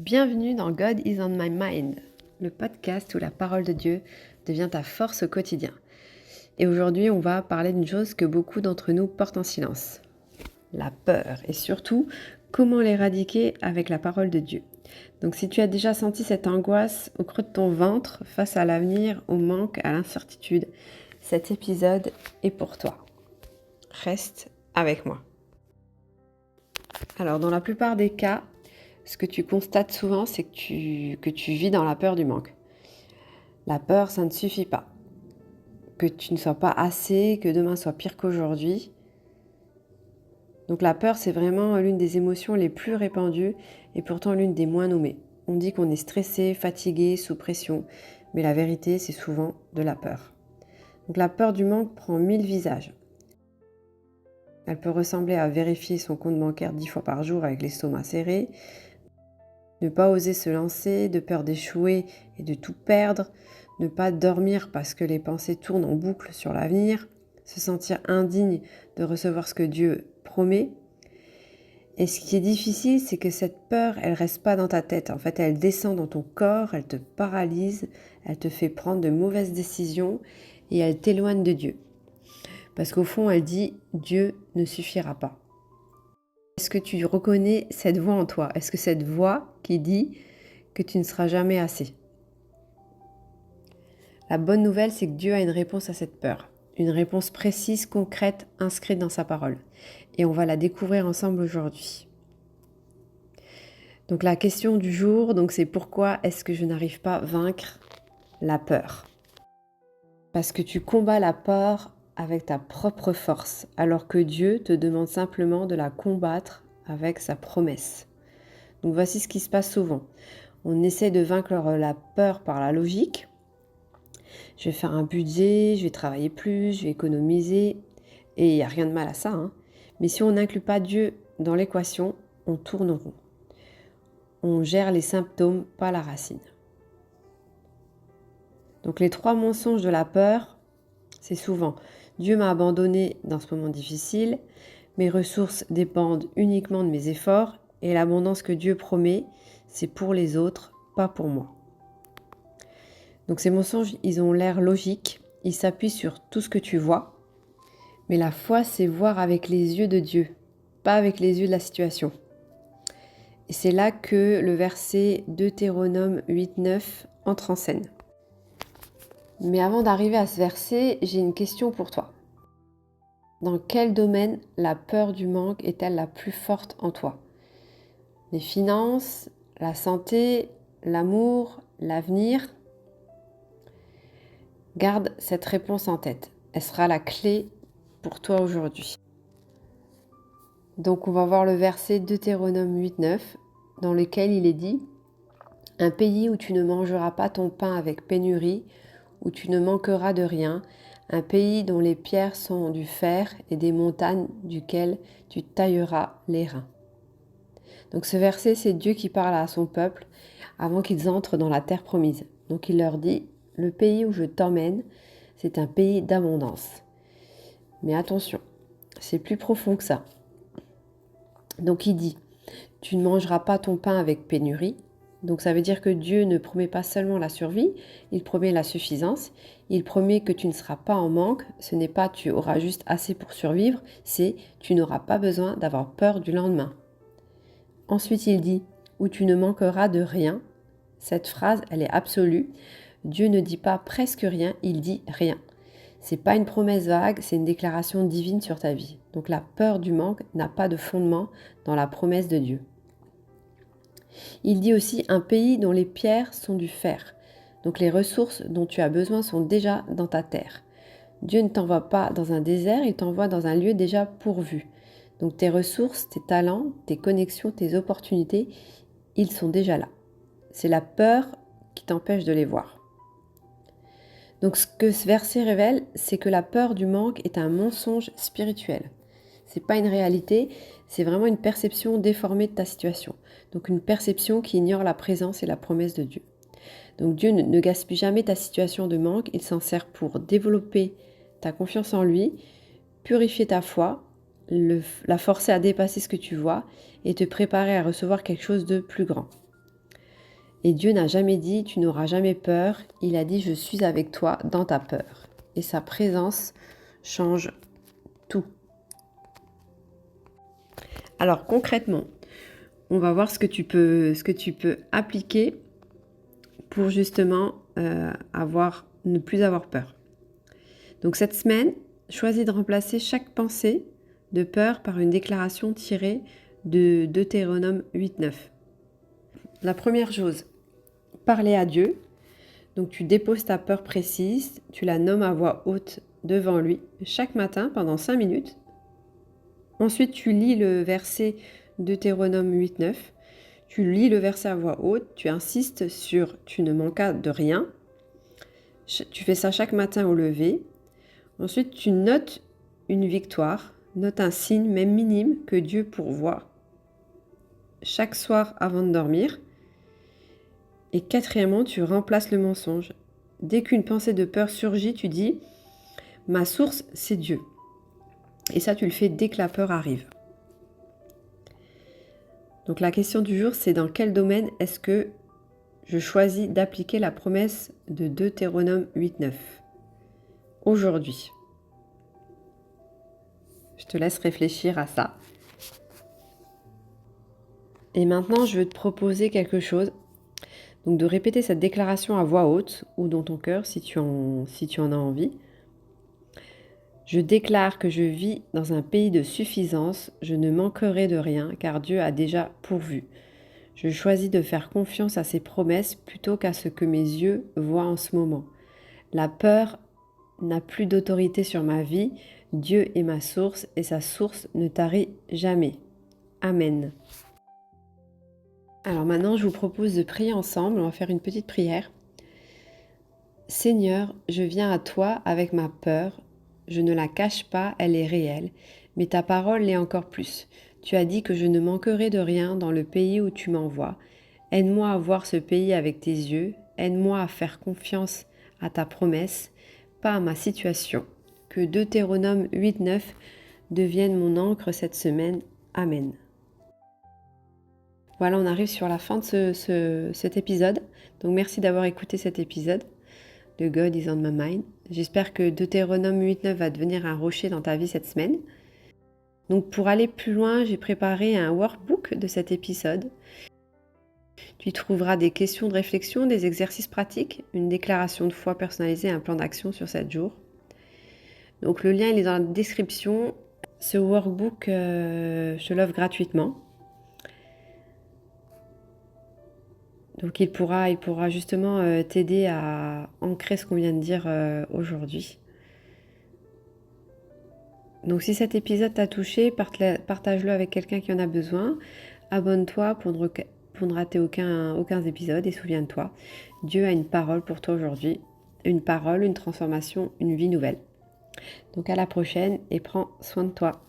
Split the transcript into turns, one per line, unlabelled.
Bienvenue dans God is on my mind, le podcast où la parole de Dieu devient ta force au quotidien. Et aujourd'hui, on va parler d'une chose que beaucoup d'entre nous portent en silence, la peur, et surtout comment l'éradiquer avec la parole de Dieu. Donc si tu as déjà senti cette angoisse au creux de ton ventre face à l'avenir, au manque, à l'incertitude, cet épisode est pour toi. Reste avec moi. Alors dans la plupart des cas, ce que tu constates souvent, c'est que tu vis dans la peur du manque. La peur, ça ne suffit pas. Que tu ne sois pas assez, que demain soit pire qu'aujourd'hui. Donc la peur, c'est vraiment l'une des émotions les plus répandues et pourtant l'une des moins nommées. On dit qu'on est stressé, fatigué, sous pression, mais la vérité, c'est souvent de la peur. Donc la peur du manque prend 1000 visages. Elle peut ressembler à vérifier son compte bancaire 10 fois par jour avec l'estomac serré, ne pas oser se lancer, de peur d'échouer et de tout perdre, ne pas dormir parce que les pensées tournent en boucle sur l'avenir, se sentir indigne de recevoir ce que Dieu promet. Et ce qui est difficile, c'est que cette peur, elle reste pas dans ta tête. En fait, elle descend dans ton corps, elle te paralyse, elle te fait prendre de mauvaises décisions et elle t'éloigne de Dieu. Parce qu'au fond, elle dit « Dieu ne suffira pas ». Est-ce que tu reconnais cette voix en toi? Est-ce que cette voix qui dit que tu ne seras jamais assez? La bonne nouvelle, c'est que Dieu a une réponse à cette peur. Une réponse précise, concrète, inscrite dans sa parole. Et on va la découvrir ensemble aujourd'hui. Donc la question du jour, c'est pourquoi est-ce que je n'arrive pas à vaincre la peur? Parce que tu combats la peur avec ta propre force, alors que Dieu te demande simplement de la combattre avec sa promesse. Donc voici ce qui se passe souvent. On essaie de vaincre la peur par la logique. Je vais faire un budget, je vais travailler plus, je vais économiser. Et il n'y a rien de mal à ça. Mais si on n'inclut pas Dieu dans l'équation, on tourne rond. On gère les symptômes, pas la racine. Donc les 3 mensonges de la peur, c'est souvent Dieu m'a abandonné dans ce moment difficile, mes ressources dépendent uniquement de mes efforts et l'abondance que Dieu promet, c'est pour les autres, pas pour moi. Donc ces mensonges, ils ont l'air logiques, ils s'appuient sur tout ce que tu vois, mais la foi, c'est voir avec les yeux de Dieu, pas avec les yeux de la situation. Et c'est là que le verset Deutéronome 8-9 entre en scène. Mais avant d'arriver à ce verset, j'ai une question pour toi. Dans quel domaine la peur du manque est-elle la plus forte en toi? Les finances, la santé, l'amour, l'avenir? Garde cette réponse en tête. Elle sera la clé pour toi aujourd'hui. Donc on va voir le verset Deutéronome 8-9 dans lequel il est dit « Un pays où tu ne mangeras pas ton pain avec pénurie, où tu ne manqueras de rien, un pays dont les pierres sont du fer et des montagnes duquel tu tailleras les reins. » Donc ce verset, c'est Dieu qui parle à son peuple avant qu'ils entrent dans la terre promise. Donc il leur dit « Le pays où je t'emmène, c'est un pays d'abondance. » Mais attention, c'est plus profond que ça. Donc il dit « Tu ne mangeras pas ton pain avec pénurie. » Donc ça veut dire que Dieu ne promet pas seulement la survie, il promet la suffisance, il promet que tu ne seras pas en manque, ce n'est pas tu auras juste assez pour survivre, c'est tu n'auras pas besoin d'avoir peur du lendemain. Ensuite il dit où tu ne manqueras de rien. Cette phrase, elle est absolue. Dieu ne dit pas presque rien, il dit rien. C'est pas une promesse vague, c'est une déclaration divine sur ta vie. Donc la peur du manque n'a pas de fondement dans la promesse de Dieu. Il dit aussi un pays dont les pierres sont du fer. Donc les ressources dont tu as besoin sont déjà dans ta terre. Dieu ne t'envoie pas dans un désert, il t'envoie dans un lieu déjà pourvu. Donc tes ressources, tes talents, tes connexions, tes opportunités, ils sont déjà là. C'est la peur qui t'empêche de les voir. Donc ce que ce verset révèle, c'est que la peur du manque est un mensonge spirituel. C'est pas une réalité, c'est vraiment une perception déformée de ta situation. Donc une perception qui ignore la présence et la promesse de Dieu. Donc Dieu ne gaspille jamais ta situation de manque, il s'en sert pour développer ta confiance en lui, purifier ta foi, la forcer à dépasser ce que tu vois et te préparer à recevoir quelque chose de plus grand. Et Dieu n'a jamais dit « tu n'auras jamais peur », il a dit « je suis avec toi dans ta peur ». Et sa présence change tout. Alors concrètement, on va voir ce que tu peux appliquer pour justement ne plus avoir peur. Donc cette semaine, choisis de remplacer chaque pensée de peur par une déclaration tirée de Deutéronome 8.9. La première chose, parler à Dieu. Donc tu déposes ta peur précise, tu la nommes à voix haute devant lui chaque matin pendant 5 minutes. Ensuite, tu lis le verset Deutéronome 8.9. Tu lis le verset à voix haute, tu insistes sur « tu ne manqueras de rien ». Tu fais ça chaque matin au lever. Ensuite, tu notes une victoire, note un signe, même minime, que Dieu pourvoit chaque soir avant de dormir. Et quatrièmement, tu remplaces le mensonge. Dès qu'une pensée de peur surgit, tu dis « ma source, c'est Dieu ». Et ça, tu le fais dès que la peur arrive. Donc la question du jour, c'est dans quel domaine est-ce que je choisis d'appliquer la promesse de Deutéronome 8.9 aujourd'hui. Je te laisse réfléchir à ça. Et maintenant, je veux te proposer quelque chose. Donc de répéter cette déclaration à voix haute ou dans ton cœur si tu en as envie. Je déclare que je vis dans un pays de suffisance, je ne manquerai de rien car Dieu a déjà pourvu. Je choisis de faire confiance à ses promesses plutôt qu'à ce que mes yeux voient en ce moment. La peur n'a plus d'autorité sur ma vie, Dieu est ma source et sa source ne tarit jamais. Amen. Alors maintenant, je vous propose de prier ensemble, on va faire une petite prière. Seigneur, je viens à toi avec ma peur, je ne la cache pas, elle est réelle, mais ta parole l'est encore plus. Tu as dit que je ne manquerai de rien dans le pays où tu m'envoies. Aide-moi à voir ce pays avec tes yeux, aide-moi à faire confiance à ta promesse, pas à ma situation. Que Deutéronome 8.9 devienne mon encre cette semaine. Amen. Voilà, on arrive sur la fin de cet épisode. Donc merci d'avoir écouté cet épisode de God is on my mind. J'espère que Deutéronome 8.9 va devenir un rocher dans ta vie cette semaine. Donc pour aller plus loin, j'ai préparé un workbook de cet épisode. Tu y trouveras des questions de réflexion, des exercices pratiques, une déclaration de foi personnalisée et un plan d'action sur 7 jours. Donc le lien il est dans la description. Ce workbook, je te l'offre gratuitement. Donc il pourra justement t'aider à ancrer ce qu'on vient de dire aujourd'hui. Donc si cet épisode t'a touché, partage-le avec quelqu'un qui en a besoin. Abonne-toi pour ne rater aucun épisode et souviens-toi, Dieu a une parole pour toi aujourd'hui. Une parole, une transformation, une vie nouvelle. Donc à la prochaine et prends soin de toi.